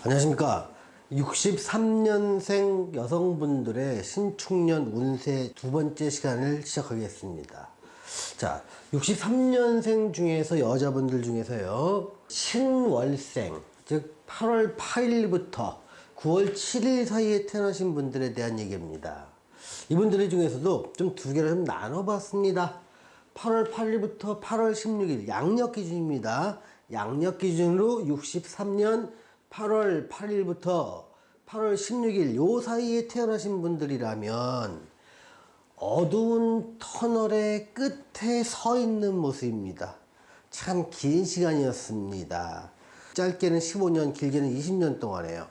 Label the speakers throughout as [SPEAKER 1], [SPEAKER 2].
[SPEAKER 1] 안녕하십니까. 63년생 여성분들의 신축년 운세 두 번째 시간을 시작하겠습니다. 자, 63년생 중에서 여자분들 중에서요, 신월생, 즉 8월 8일부터 9월 7일 사이에 태어나신 분들에 대한 얘기입니다. 이분들 중에서도 좀 두 개를 좀 나눠봤습니다. 8월 8일부터 8월 16일 양력 기준입니다. 양력 기준으로 63년 8월 8일부터 8월 16일 요 사이에 태어나신 분들이라면 어두운 터널의 끝에 서 있는 모습입니다. 참 긴 시간이었습니다. 짧게는 15년, 길게는 20년 동안에요.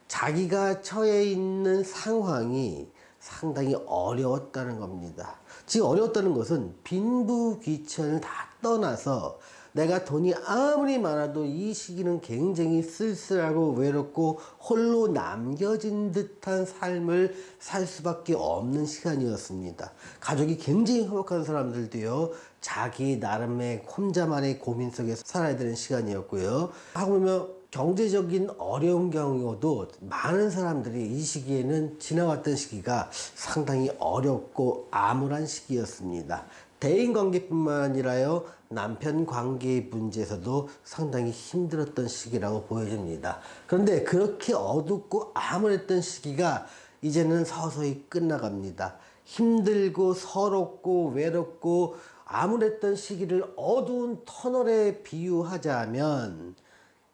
[SPEAKER 1] 자기가 처해 있는 상황이 상당히 어려웠다는 겁니다. 지금 어려웠다는 것은 빈부귀천을 다 떠나서 내가 돈이 아무리 많아도 이 시기는 굉장히 쓸쓸하고 외롭고 홀로 남겨진 듯한 삶을 살 수밖에 없는 시간이었습니다. 가족이 굉장히 화목한 사람들도요, 자기 나름의 혼자만의 고민 속에서 살아야 되는 시간이었고요. 하고 보면 경제적인 어려운 경우도 많은 사람들이 이 시기에는 지나왔던 시기가 상당히 어렵고 암울한 시기였습니다. 대인관계뿐만 아니라요, 남편 관계의 문제에서도 상당히 힘들었던 시기라고 보여집니다. 그런데 그렇게 어둡고 암울했던 시기가 이제는 서서히 끝나갑니다. 힘들고 서럽고 외롭고 암울했던 시기를 어두운 터널에 비유하자면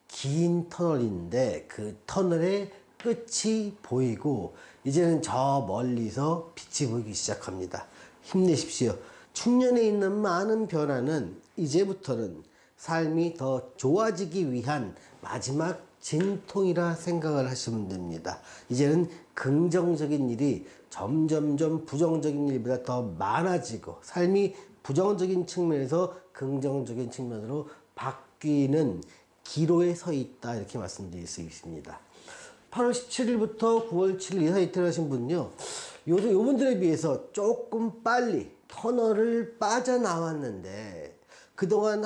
[SPEAKER 1] 긴 터널인데 그 터널의 끝이 보이고 이제는 저 멀리서 빛이 보이기 시작합니다. 힘내십시오. 중년에 있는 많은 변화는 이제부터는 삶이 더 좋아지기 위한 마지막 진통이라 생각을 하시면 됩니다. 이제는 긍정적인 일이 점점점 부정적인 일보다 더 많아지고 삶이 부정적인 측면에서 긍정적인 측면으로 바뀌는 기로에 서 있다, 이렇게 말씀드릴 수 있습니다. 8월 17일부터 9월 7일 이 사이에 태어나신 분은요, 요분들에 비해서 조금 빨리 터널을 빠져나왔는데 그동안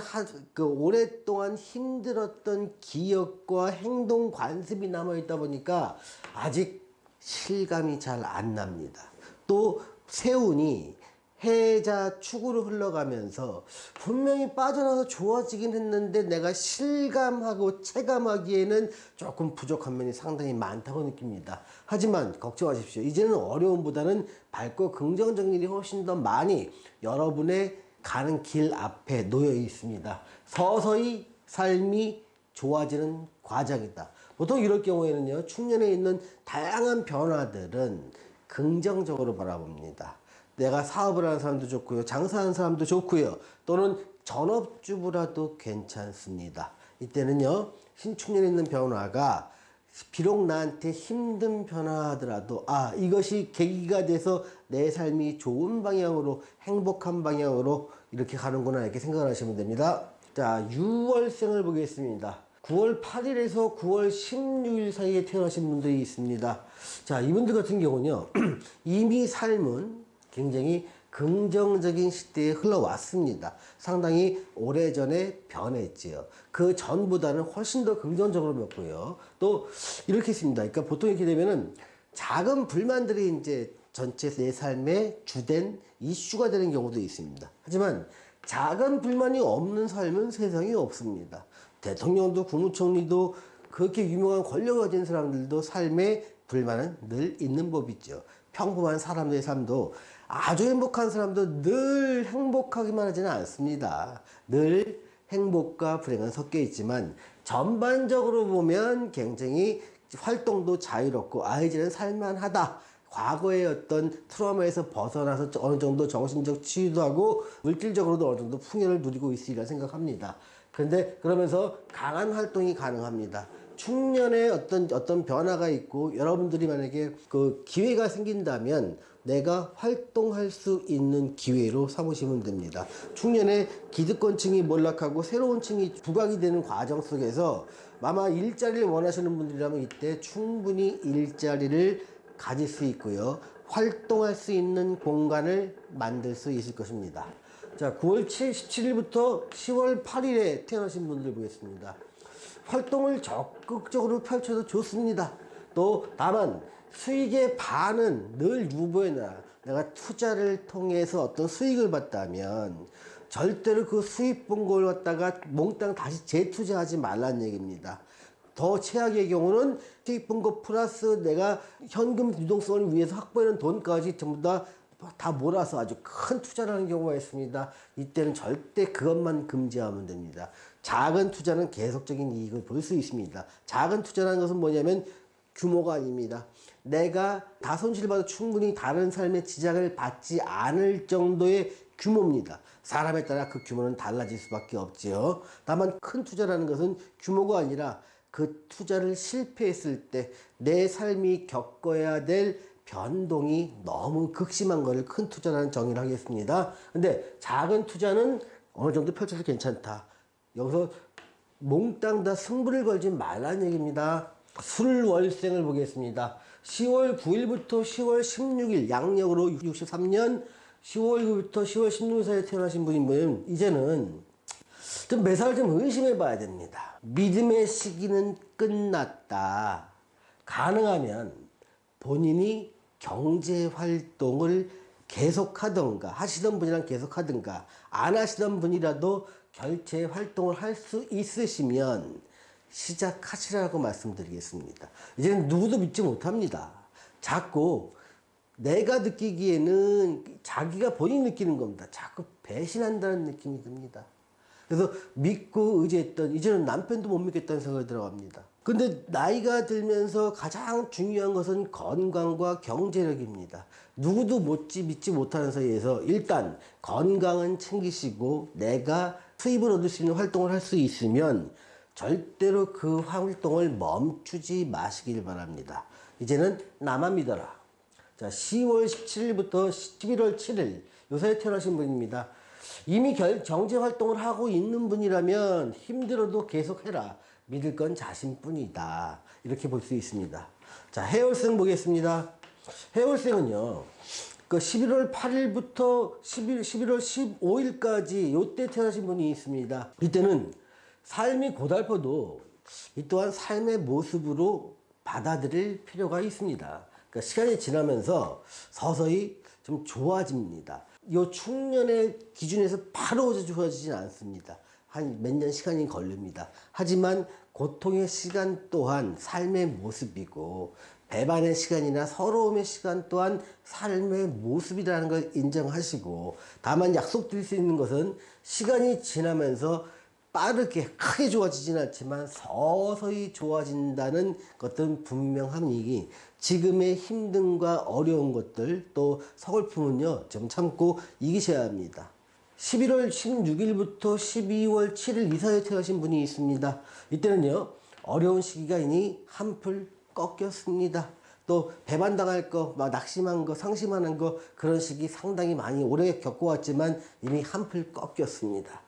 [SPEAKER 1] 오랫동안 힘들었던 기억과 행동 관습이 남아있다 보니까 아직 실감이 잘 안 납니다. 또 세운이 해자 축으로 흘러가면서 분명히 빠져나와서 좋아지긴 했는데 내가 실감하고 체감하기에는 조금 부족한 면이 상당히 많다고 느낍니다. 하지만 걱정하십시오. 이제는 어려움보다는 밝고 긍정적인 일이 훨씬 더 많이 여러분의 가는 길 앞에 놓여 있습니다. 서서히 삶이 좋아지는 과정이다. 보통 이럴 경우에는요, 중년에 있는 다양한 변화들은 긍정적으로 바라봅니다. 내가 사업을 하는 사람도 좋고요, 장사하는 사람도 좋고요, 또는 전업주부라도 괜찮습니다. 이때는요, 신축년에 있는 변화가 비록 나한테 힘든 변화하더라도 이것이 계기가 돼서 내 삶이 좋은 방향으로, 행복한 방향으로 이렇게 가는구나, 이렇게 생각을 하시면 됩니다. 자, 6월생을 보겠습니다. 9월 8일에서 9월 16일 사이에 태어나신 분들이 있습니다. 자, 이분들 같은 경우는요, 이미 삶은 굉장히 긍정적인 시대에 흘러왔습니다. 상당히 오래전에 변했지요. 그 전보다는 훨씬 더 긍정적으로 변했고요. 또 이렇게 있습니다. 그러니까 보통 이렇게 되면은 작은 불만들이 이제 전체 내 삶의 주된 이슈가 되는 경우도 있습니다. 하지만 작은 불만이 없는 삶은 세상에 없습니다. 대통령도 국무총리도 그렇게 유명한 권력을 가진 사람들도 삶에 불만은 늘 있는 법이죠. 평범한 사람들의 삶도, 아주 행복한 사람도 늘 행복하기만 하지는 않습니다. 늘 행복과 불행은 섞여 있지만 전반적으로 보면 굉장히 활동도 자유롭고 이제는 살만하다. 과거의 어떤 트라우마에서 벗어나서 어느 정도 정신적 치유도 하고 물질적으로도 어느 정도 풍요를 누리고 있으리라 생각합니다. 그런데 그러면서 강한 활동이 가능합니다. 중년에 어떤 변화가 있고 여러분들이 만약에 그 기회가 생긴다면 내가 활동할 수 있는 기회로 삼으시면 됩니다. 중년에 기득권층이 몰락하고 새로운 층이 부각이 되는 과정 속에서 아마 일자리를 원하시는 분들이라면 이때 충분히 일자리를 가질 수 있고요, 활동할 수 있는 공간을 만들 수 있을 것입니다. 자, 9월 17일부터 10월 8일에 태어나신 분들 보겠습니다. 활동을 적극적으로 펼쳐도 좋습니다. 또 다만 수익의 반은 늘 유보해놔. 내가 투자를 통해서 어떤 수익을 봤다면 절대로 그 수익 본 걸 갖다가 몽땅 다시 재투자하지 말라는 얘기입니다. 더 최악의 경우는 수익 본 거 플러스 내가 현금 유동성을 위해서 확보하는 돈까지 전부 다 몰아서 아주 큰 투자를 하는 경우가 있습니다. 이때는 절대 그것만 금지하면 됩니다. 작은 투자는 계속적인 이익을 볼 수 있습니다. 작은 투자라는 것은 뭐냐면 규모가 아닙니다. 내가 다 손실받아 충분히 다른 삶의 지장을 받지 않을 정도의 규모입니다. 사람에 따라 그 규모는 달라질 수밖에 없지요. 다만 큰 투자라는 것은 규모가 아니라 그 투자를 실패했을 때 내 삶이 겪어야 될 변동이 너무 극심한 것을 큰 투자라는 정의를 하겠습니다. 근데 작은 투자는 어느 정도 펼쳐서 괜찮다. 여기서 몽땅 다 승부를 걸지 말라는 얘기입니다. 술월생을 보겠습니다. 10월 9일부터 10월 16일 양력으로 63년 10월 9일부터 10월 16일 사이에 태어나신 분이면 이제는 좀 매사를 좀 의심해 봐야 됩니다. 믿음의 시기는 끝났다. 가능하면 본인이 경제 활동을 계속하던가 하시던 분이랑 계속하던가 안 하시던 분이라도 결제 활동을 할 수 있으시면 시작하시라고 말씀드리겠습니다. 이제는 누구도 믿지 못합니다. 자꾸 내가 느끼기에는 자기가 본인이 느끼는 겁니다. 자꾸 배신한다는 느낌이 듭니다. 그래서 믿고 의지했던 이제는 남편도 못 믿겠다는 생각이 들어갑니다. 근데 나이가 들면서 가장 중요한 것은 건강과 경제력입니다. 누구도 믿지 못하는 사이에서 일단 건강은 챙기시고 내가 수입을 얻을 수 있는 활동을 할 수 있으면 절대로 그 활동을 멈추지 마시길 바랍니다. 이제는 나만 믿어라. 자, 10월 17일부터 11월 7일 요 사이에 태어나신 분입니다. 이미 경제 활동을 하고 있는 분이라면 힘들어도 계속해라. 믿을 건 자신뿐이다. 이렇게 볼 수 있습니다. 자, 해월생 보겠습니다. 해월생은요, 그 11월 8일부터 11월 15일까지 요때 태어나신 분이 있습니다. 이때는 삶이 고달퍼도 이 또한 삶의 모습으로 받아들일 필요가 있습니다. 그러니까 시간이 지나면서 서서히 좀 좋아집니다. 요 중년의 기준에서 바로 좋아지진 않습니다. 한 몇 년 시간이 걸립니다. 하지만 고통의 시간 또한 삶의 모습이고 배반의 시간이나 서러움의 시간 또한 삶의 모습이라는 걸 인정하시고 다만 약속드릴 수 있는 것은 시간이 지나면서 빠르게 크게 좋아지진 않지만 서서히 좋아진다는 것들은 분명함이니 지금의 힘듦과 어려운 것들 또 서글픔은요 좀 참고 이기셔야 합니다. 11월 16일부터 12월 7일 이 사이에 태어나신 분이 있습니다. 이때는요 어려운 시기가 이미 한풀 꺾였습니다. 또 배반당할 거, 막 낙심한 거, 상심하는 거 그런 시기 상당히 많이 오래 겪어왔지만 이미 한풀 꺾였습니다.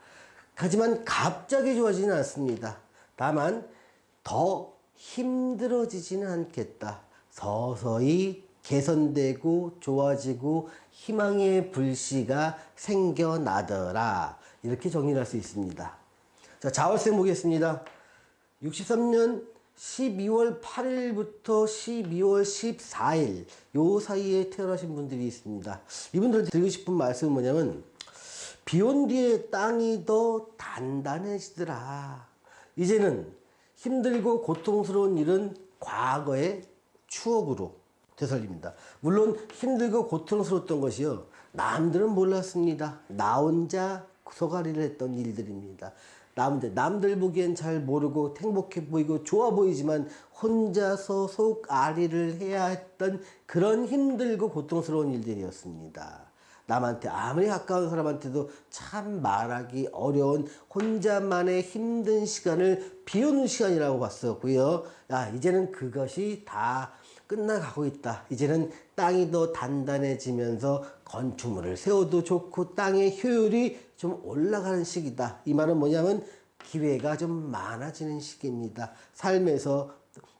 [SPEAKER 1] 하지만 갑자기 좋아지지는 않습니다. 다만 더 힘들어지지는 않겠다. 서서히 개선되고 좋아지고 희망의 불씨가 생겨나더라. 이렇게 정리를 할 수 있습니다. 자, 자월생 보겠습니다. 63년 12월 8일부터 12월 14일 요 사이에 태어나신 분들이 있습니다. 이분들한테 드리고 싶은 말씀은 뭐냐면 비온 뒤에 땅이 더 단단해지더라. 이제는 힘들고 고통스러운 일은 과거의 추억으로 되살립니다. 물론 힘들고 고통스러웠던 것이요. 남들은 몰랐습니다. 나 혼자 소가리를 했던 일들입니다. 남들 보기엔 잘 모르고 행복해 보이고 좋아 보이지만 혼자서 속앓이를 해야 했던 그런 힘들고 고통스러운 일들이었습니다. 남한테 아무리 가까운 사람한테도 참 말하기 어려운 혼자만의 힘든 시간을 비우는 시간이라고 봤었고요. 이제는 그것이 다 끝나가고 있다. 이제는 땅이 더 단단해지면서 건축물을 세워도 좋고 땅의 효율이 좀 올라가는 시기다. 이 말은 뭐냐면 기회가 좀 많아지는 시기입니다. 삶에서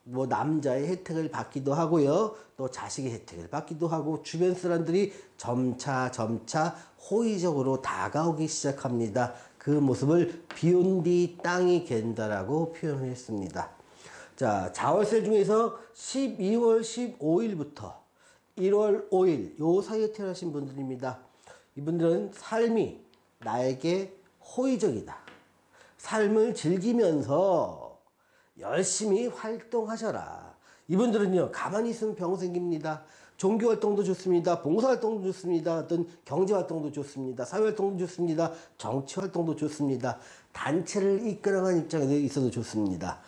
[SPEAKER 1] 뭐 남자의 혜택을 받기도 하고요. 또 자식의 혜택을 받기도 하고 주변 사람들이 점차 호의적으로 다가오기 시작합니다. 그 모습을 비온 뒤 땅이 갠다라고 표현을 했습니다. 자, 자월세 중에서 12월 15일부터 1월 5일 요 사이에 태어나신 분들입니다. 이분들은 삶이 나에게 호의적이다. 삶을 즐기면서 열심히 활동하셔라. 이분들은요, 가만히 있으면 병 생깁니다. 종교 활동도 좋습니다. 봉사 활동도 좋습니다. 어떤 경제 활동도 좋습니다. 사회 활동도 좋습니다. 정치 활동도 좋습니다. 단체를 이끌어가는 입장에서 있어도 좋습니다.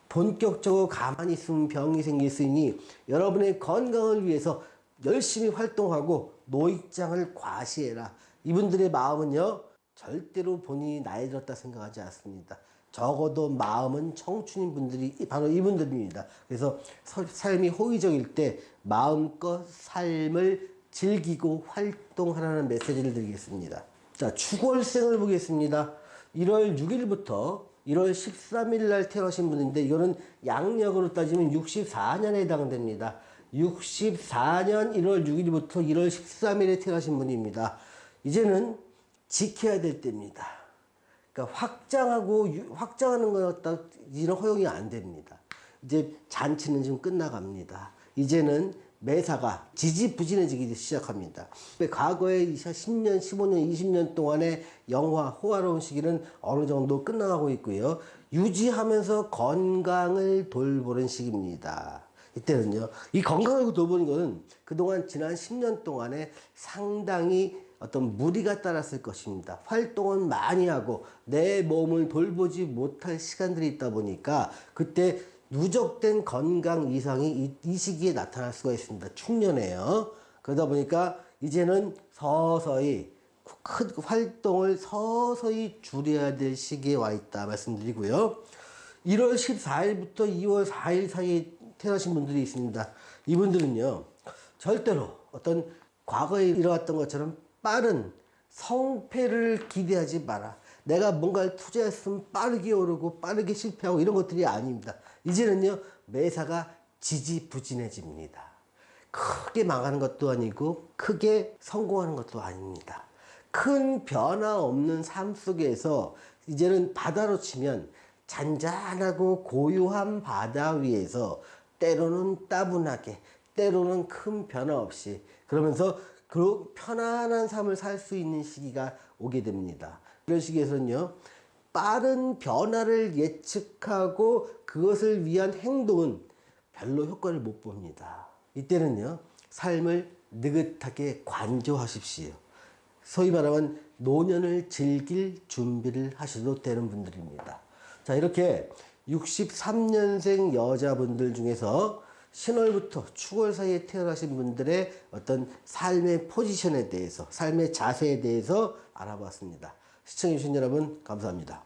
[SPEAKER 1] 본격적으로 가만히 있으면 병이 생길 수 있으니 여러분의 건강을 위해서 열심히 활동하고 노익장을 과시해라. 이분들의 마음은요, 절대로 본인이 나이 들었다 생각하지 않습니다. 적어도 마음은 청춘인 분들이 바로 이분들입니다. 그래서 삶이 호의적일 때 마음껏 삶을 즐기고 활동하라는 메시지를 드리겠습니다. 자, 축월생을 보겠습니다. 1월 6일부터 1월 13일 날 태어나신 분인데 이거는 양력으로 따지면 64년에 해당됩니다. 64년 1월 6일부터 1월 13일에 태어나신 분입니다. 이제는 지켜야 될 때입니다. 그러니까 확장하는 것 갖다 이런 허용이 안 됩니다. 이제 잔치는 좀 끝나갑니다. 이제는 매사가 지지부진해지기 시작합니다. 과거에 10년, 15년, 20년 동안의 영화, 호화로운 시기는 어느 정도 끝나가고 있고요. 유지하면서 건강을 돌보는 시기입니다. 이때는요, 이 건강을 돌보는 것은 그동안 지난 10년 동안에 상당히 어떤 무리가 따랐을 것입니다. 활동은 많이 하고 내 몸을 돌보지 못할 시간들이 있다 보니까 그때 누적된 건강 이상이 이 시기에 나타날 수가 있습니다. 축년에요. 그러다 보니까 이제는 서서히 큰 활동을 서서히 줄여야 될 시기에 와 있다 말씀드리고요. 1월 14일부터 2월 4일 사이에 태어나신 분들이 있습니다. 이분들은요, 절대로 어떤 과거에 일어났던 것처럼 빠른 성패를 기대하지 마라. 내가 뭔가를 투자했으면 빠르게 오르고 빠르게 실패하고 이런 것들이 아닙니다. 이제는요, 매사가 지지부진해집니다. 크게 망하는 것도 아니고 크게 성공하는 것도 아닙니다. 큰 변화 없는 삶 속에서 이제는 바다로 치면 잔잔하고 고요한 바다 위에서 때로는 따분하게, 때로는 큰 변화 없이 그러면서 그 편안한 삶을 살 수 있는 시기가 오게 됩니다. 이런 시기에서는요, 빠른 변화를 예측하고 그것을 위한 행동은 별로 효과를 못 봅니다. 이때는요, 삶을 느긋하게 관조하십시오. 소위 말하면 노년을 즐길 준비를 하셔도 되는 분들입니다. 자, 이렇게 63년생 여자분들 중에서 신월부터 축월 사이에 태어나신 분들의 어떤 삶의 포지션에 대해서, 삶의 자세에 대해서 알아봤습니다. 시청해주신 여러분, 감사합니다.